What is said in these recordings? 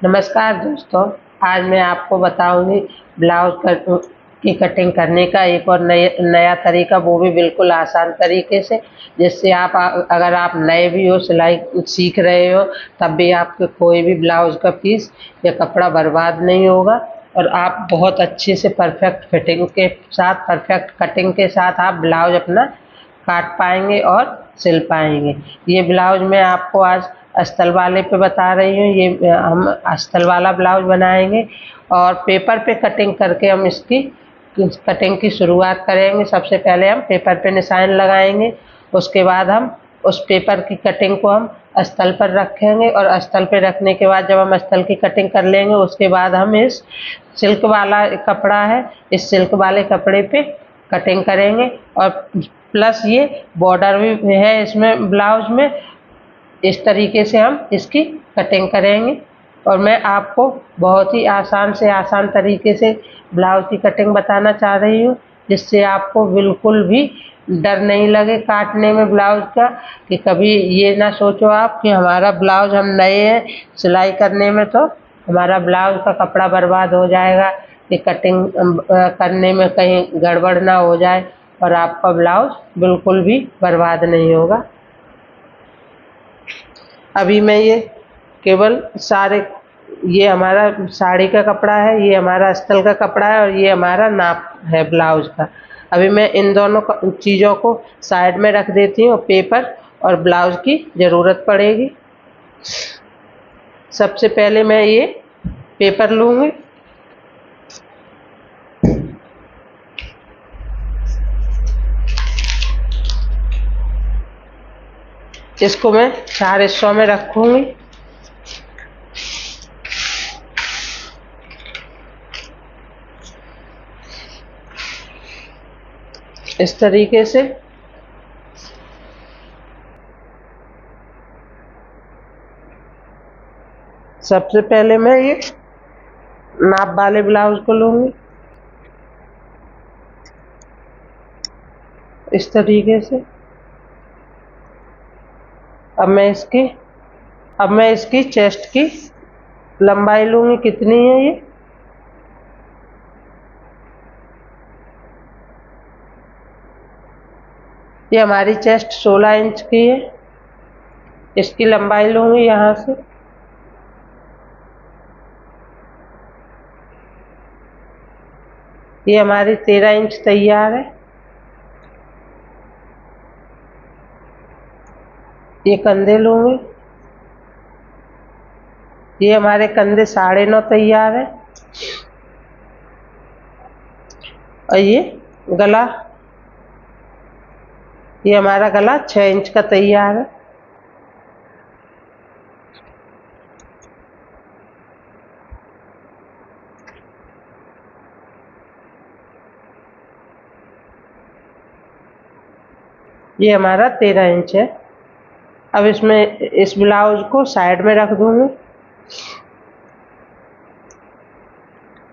नमस्कार दोस्तों, आज मैं आपको बताऊंगी ब्लाउज की कटिंग करने का एक और नया तरीका, वो भी बिल्कुल आसान तरीके से, जिससे अगर आप नए भी हो, सिलाई सीख रहे हो, तब भी आपके कोई भी ब्लाउज का पीस या कपड़ा बर्बाद नहीं होगा और आप बहुत अच्छे से परफेक्ट फिटिंग के साथ, परफेक्ट कटिंग के साथ आप ब्लाउज अपना काट पाएंगे और सिल पाएंगे। ये ब्लाउज मैं आपको आज अस्तर वाले पे बता रही हूँ। ये हम अस्तर वाला ब्लाउज बनाएंगे और पेपर पे कटिंग करके हम इसकी कटिंग की शुरुआत करेंगे। सबसे पहले हम पेपर पे निशान लगाएंगे, उसके बाद हम उस पेपर की कटिंग को हम अस्तर पर रखेंगे और अस्तर पे रखने के बाद जब हम अस्तर की कटिंग कर लेंगे, उसके बाद हम इस सिल्क वाला कपड़ा है, इस सिल्क वाले कपड़े पे कटिंग करेंगे और प्लस ये बॉर्डर भी है इसमें ब्लाउज में। इस तरीके से हम इसकी कटिंग करेंगे और मैं आपको बहुत ही आसान से आसान तरीके से ब्लाउज की कटिंग बताना चाह रही हूँ, जिससे आपको बिल्कुल भी डर नहीं लगे काटने में ब्लाउज का, कि कभी ये ना सोचो आप कि हमारा ब्लाउज, हम नए हैं सिलाई करने में तो हमारा ब्लाउज का कपड़ा बर्बाद हो जाएगा, कि कटिंग करने में कहीं गड़बड़ ना हो जाए, और आपका ब्लाउज बिल्कुल भी बर्बाद नहीं होगा। अभी मैं ये केवल ये हमारा साड़ी का कपड़ा है, ये हमारा अस्तर का कपड़ा है और ये हमारा नाप है ब्लाउज का। अभी मैं इन दोनों चीज़ों को साइड में रख देती हूँ। पेपर और ब्लाउज की ज़रूरत पड़ेगी। सबसे पहले मैं ये पेपर लूँगी, इसको मैं 4 हिस्सों में रखूँगी। इस तरीके से सबसे पहले मैं ये नाप वाले ब्लाउज को लूँगी, इस तरीके से। अब मैं इसकी चेस्ट की लंबाई लूँगी। कितनी है ये हमारी चेस्ट 16 इंच की है। इसकी लंबाई लूँगी यहाँ से। ये हमारी 13 इंच तैयार है। ये कंधे लूँगी, ये हमारे कंधे 9.5 तैयार है। और ये गला, ये हमारा गला 6 इंच का तैयार है। ये हमारा 13 इंच है। अब इसमें इस ब्लाउज को साइड में रख दूंगी।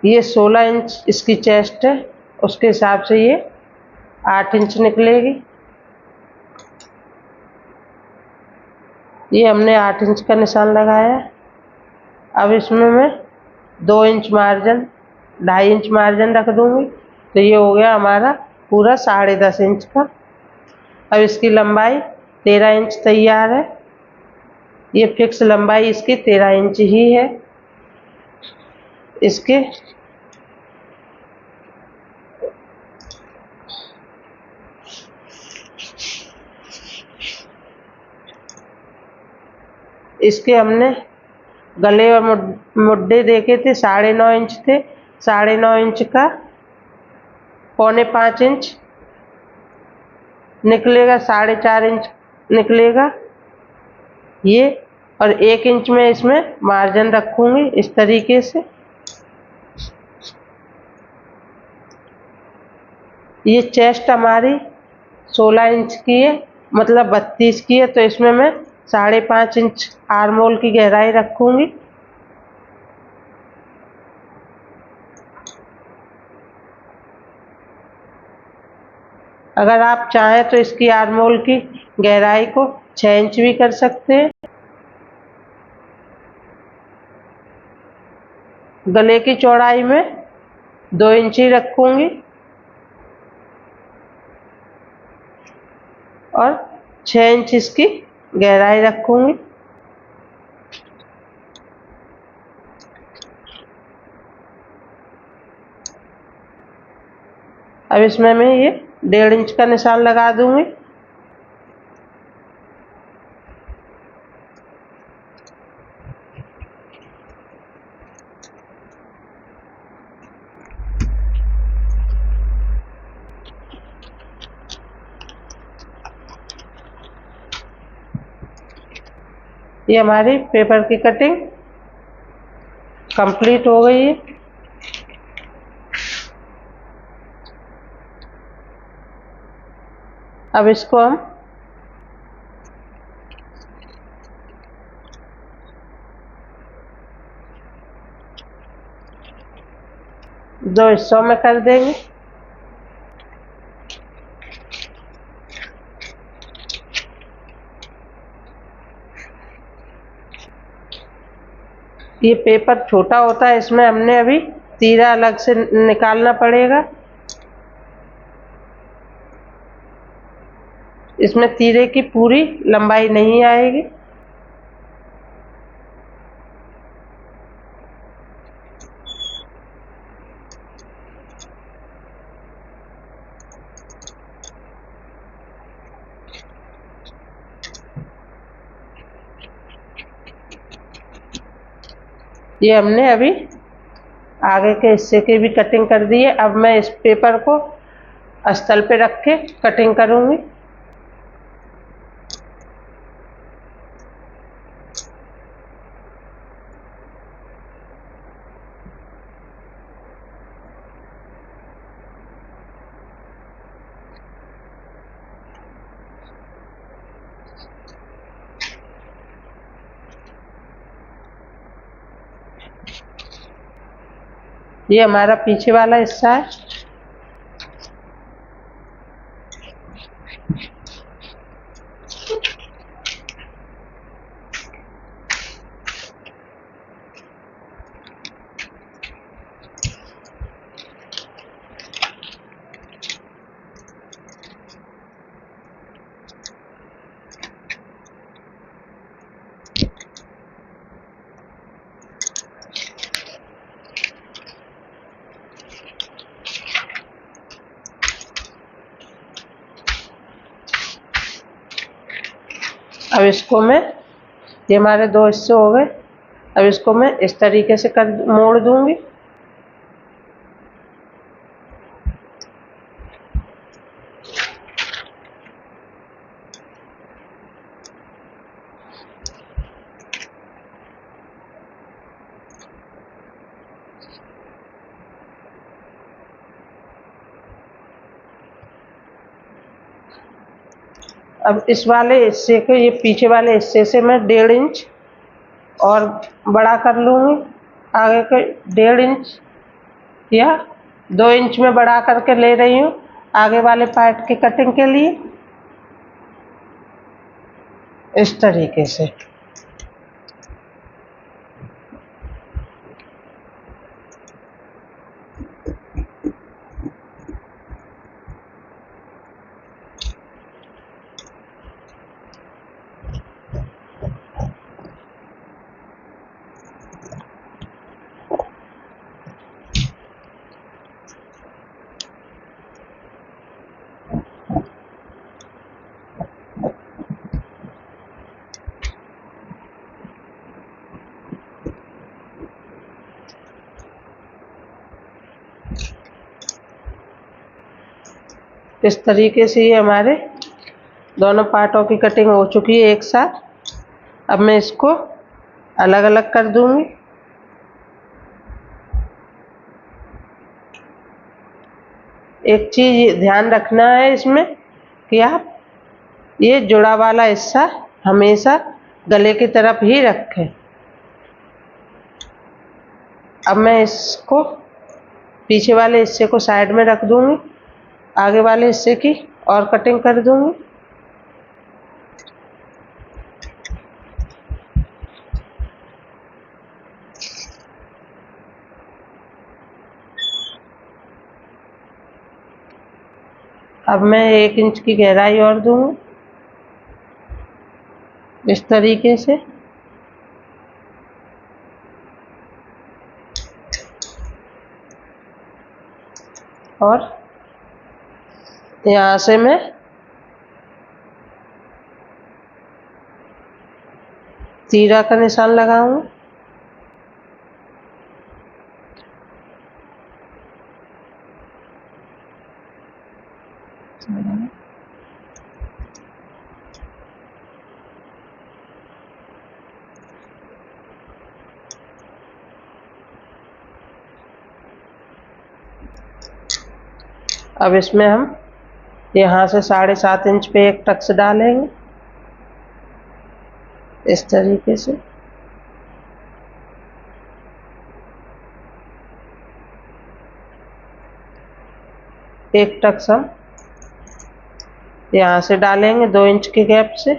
ये 16 इंच इसकी चेस्ट है, उसके हिसाब से ये 8 इंच निकलेगी। ये हमने 8 इंच का निशान लगाया है। अब इसमें मैं 2 इंच मार्जिन, 2.5 इंच मार्जिन रख दूंगी, तो ये हो गया हमारा पूरा 10.5 इंच का। अब इसकी लंबाई 13 इंच तैयार है। ये फिक्स लंबाई इसकी 13 इंच ही है। इसके हमने गले और मुड्ढे देखे थे, 9.5 इंच थे। 9.5 इंच का 4.25 इंच निकलेगा, 4.5 इंच निकलेगा ये। और 1 इंच में इसमें मार्जिन रखूंगी इस तरीके से। ये चेस्ट हमारी 16 इंच की है, मतलब 32 की है, तो इसमें मैं 5.5 इंच आर्म होल की गहराई रखूंगी। अगर आप चाहें तो इसकी आर्म होल की गहराई को 6 इंच भी कर सकते हैं। गले की चौड़ाई में 2 इंच ही रखूंगी और 6 इंच इसकी गहराई रखूंगी। अब इसमें मैं ये 1.5 इंच का निशान लगा दूंगी। ये हमारी पेपर की कटिंग कंप्लीट हो गई है। अब इसको हम दो हिस्सों में कर देंगे। ये पेपर छोटा होता है, इसमें हमने अभी तीरा अलग से निकालना पड़ेगा। इसमें तीरे की पूरी लंबाई नहीं आएगी। ये हमने अभी आगे के हिस्से की भी कटिंग कर दी है। अब मैं इस पेपर को अस्तर पे रख के कटिंग करूंगी। ये हमारा पीछे वाला हिस्सा है। अब इसको मैं, ये हमारे 2 हिस्से हो गए। अब इसको मैं इस तरीके से मोड़ दूंगी। अब इस वाले हिस्से को, ये पीछे वाले हिस्से से मैं 1.5 इंच और बड़ा कर लूँगी। आगे के 1.5 इंच या 2 इंच में बड़ा करके ले रही हूँ आगे वाले पार्ट की कटिंग के लिए, इस तरीके से। इस तरीके से ये हमारे दोनों पार्टों की कटिंग हो चुकी है एक साथ। अब मैं इसको अलग अलग कर दूंगी। एक चीज ध्यान रखना है इसमें कि आप ये जुड़ा वाला हिस्सा हमेशा गले की तरफ ही रखें। अब मैं इसको पीछे वाले हिस्से को साइड में रख दूंगी, आगे वाले हिस्से की और कटिंग कर दूंगी। अब मैं 1 इंच की गहराई और दूंगी इस तरीके से। और यहाँ से मैं तीरा का निशान लगाऊंगी। अब इसमें हम यहाँ से 7.5 इंच पे एक टक्स डालेंगे इस तरीके से। एक टक्स हम यहाँ से डालेंगे 2 इंच के गैप से।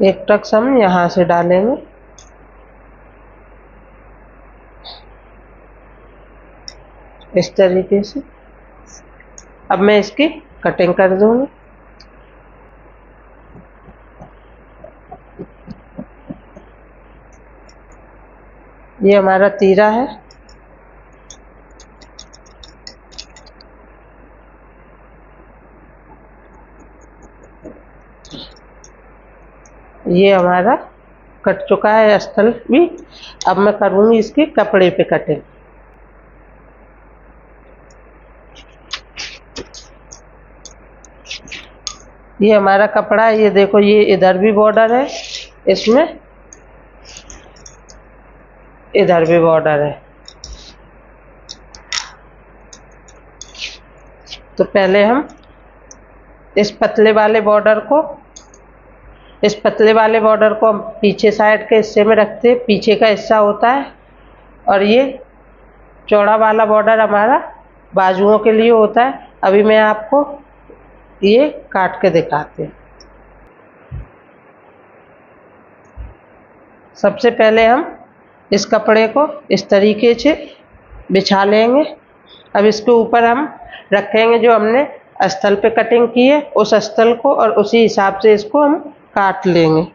एक टक्स हम यहाँ से डालेंगे। इस तरीके से। अब मैं इसकी कटिंग कर दूंगी। ये हमारा तीरा है। ये हमारा कट चुका है अस्तर भी। अब मैं करूंगी इसकी कपड़े पे कटिंग। ये हमारा कपड़ा है। ये देखो, ये इधर भी बॉर्डर है, इसमें इधर भी बॉर्डर है। तो पहले हम इस पतले वाले बॉर्डर को हम पीछे साइड के हिस्से में रखते हैं। पीछे का हिस्सा होता है। और ये चौड़ा वाला बॉर्डर हमारा बाजुओं के लिए होता है। अभी मैं आपको ये काट के दिखाते हैं। सबसे पहले हम इस कपड़े को इस तरीके से बिछा लेंगे। अब इसके ऊपर हम रखेंगे जो हमने अस्तर पे कटिंग की है उस अस्तर को, और उसी हिसाब से इसको हम काट लेंगे।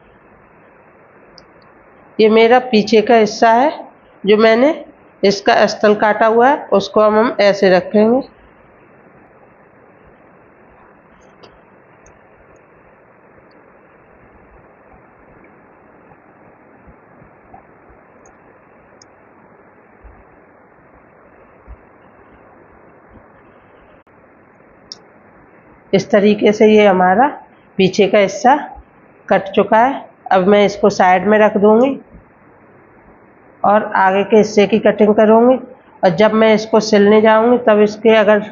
ये मेरा पीछे का हिस्सा है जो मैंने इसका अस्तर काटा हुआ है, उसको हम ऐसे रखेंगे। इस तरीके से ये हमारा पीछे का हिस्सा कट चुका है। अब मैं इसको साइड में रख दूंगी और आगे के हिस्से की कटिंग करूंगी। और जब मैं इसको सिलने जाऊंगी तब इसके अगर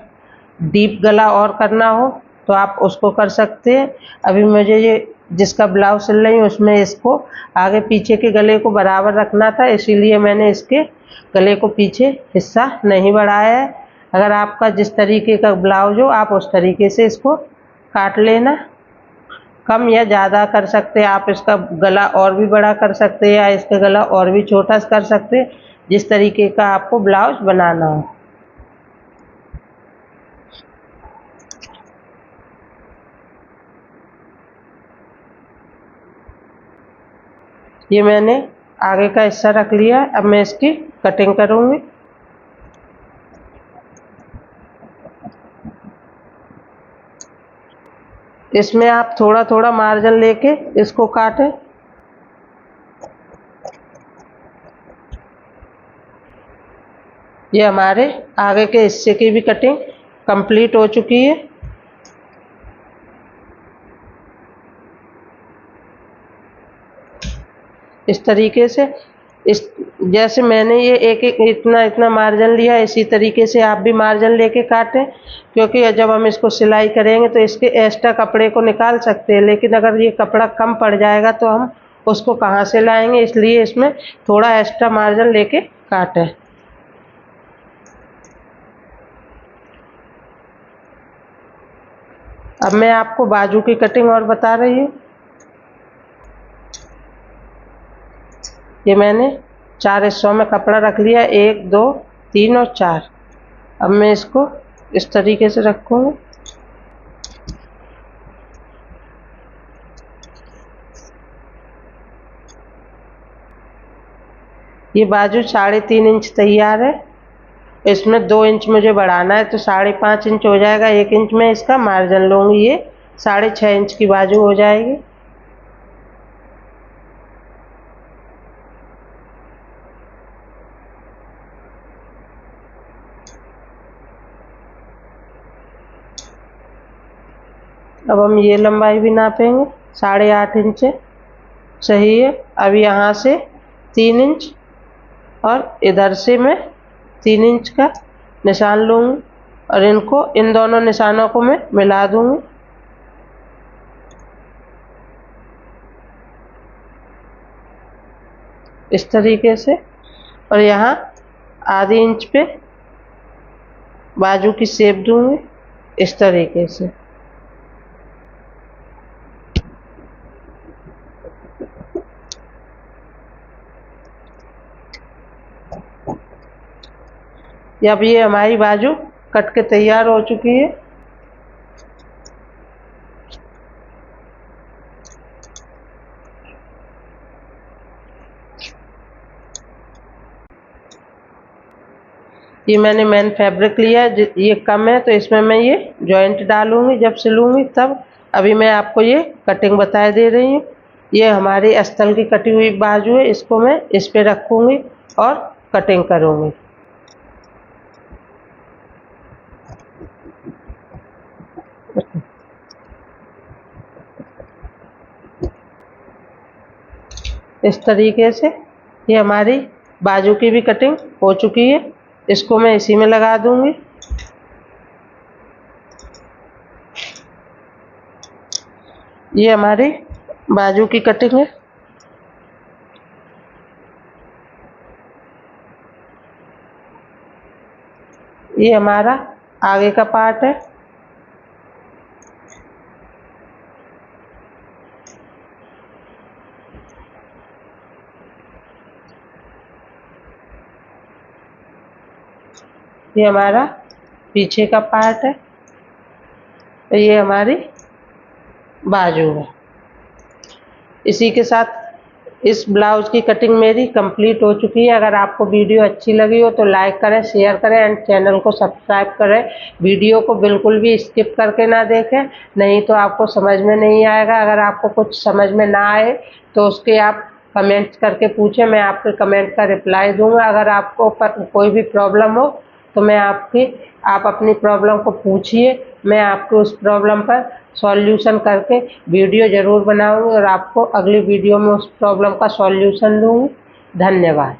डीप गला और करना हो तो आप उसको कर सकते हैं। अभी मुझे ये जिसका ब्लाउज सिल रही हूँ उसमें इसको आगे पीछे के गले को बराबर रखना था, इसीलिए मैंने इसके गले को पीछे हिस्सा नहीं बढ़ाया है। अगर आपका जिस तरीके का ब्लाउज हो आप उस तरीके से इसको काट लेना। कम या ज़्यादा कर सकते हैं आप। इसका गला और भी बड़ा कर सकते हैं या इसका गला और भी छोटा कर सकते हैं, जिस तरीके का आपको ब्लाउज बनाना हो। ये मैंने आगे का हिस्सा रख लिया है। अब मैं इसकी कटिंग करूंगी। इसमें आप थोड़ा थोड़ा मार्जिन लेके इसको काटें। ये हमारे आगे के हिस्से की भी कटिंग कंप्लीट हो चुकी है। इस तरीके से जैसे मैंने ये एक एक इतना मार्जिन लिया, इसी तरीके से आप भी मार्जिन लेके काटें, क्योंकि जब हम इसको सिलाई करेंगे तो इसके एक्स्ट्रा कपड़े को निकाल सकते हैं, लेकिन अगर ये कपड़ा कम पड़ जाएगा तो हम उसको कहाँ से लाएंगे, इसलिए इसमें थोड़ा एक्स्ट्रा मार्जिन लेके काटें। अब मैं आपको बाजू की कटिंग और बता रही हूँ। ये मैंने 4 हिस्सों में कपड़ा रख लिया, 1 2 3 और 4। अब मैं इसको इस तरीके से रखूँगी। ये बाजू 3.5 इंच तैयार है। इसमें 2 इंच मुझे बढ़ाना है तो 5.5 इंच हो जाएगा। 1 इंच में इसका मार्जिन लूँगी, ये 6.5 इंच की बाजू हो जाएगी। अब हम ये लंबाई भी नापेंगे, 8.5 इंच सही है। अब यहाँ से 3 इंच और इधर से मैं 3 इंच का निशान लूँगी और इन दोनों निशानों को मैं मिला दूँगी। इस तरीके से, और यहाँ आधी इंच पे बाजू की शेप दूँगी इस तरीके से। अब ये हमारी बाजू कट के तैयार हो चुकी है। ये मैंने मेन फैब्रिक लिया है, ये कम है तो इसमें मैं ये जॉइंट डालूंगी जब सिलूंगी तब। अभी मैं आपको ये कटिंग बता दे रही हूँ। ये हमारी अस्तर की कटी हुई बाजू है, इसको मैं इस पे रखूंगी और कटिंग करूंगी। इस तरीके से ये हमारी बाजू की भी कटिंग हो चुकी है। इसको मैं इसी में लगा दूंगी। ये हमारी बाजू की कटिंग है। ये हमारा आगे का पार्ट है। ये हमारा पीछे का पार्ट है। तो ये हमारी बाजू है। इसी के साथ इस ब्लाउज की कटिंग मेरी कंप्लीट हो चुकी है। अगर आपको वीडियो अच्छी लगी हो तो लाइक करें, शेयर करें एंड चैनल को सब्सक्राइब करें। वीडियो को बिल्कुल भी स्किप करके ना देखें, नहीं तो आपको समझ में नहीं आएगा। अगर आपको कुछ समझ में ना आए तो उसके आप कमेंट्स करके पूछें, मैं आपके कमेंट का रिप्लाई दूंगा। अगर आपको कोई भी प्रॉब्लम हो तो आप अपनी प्रॉब्लम को पूछिए, मैं आपको उस प्रॉब्लम पर सॉल्यूशन करके वीडियो ज़रूर बनाऊंगी और आपको अगली वीडियो में उस प्रॉब्लम का सॉल्यूशन दूंगी। धन्यवाद।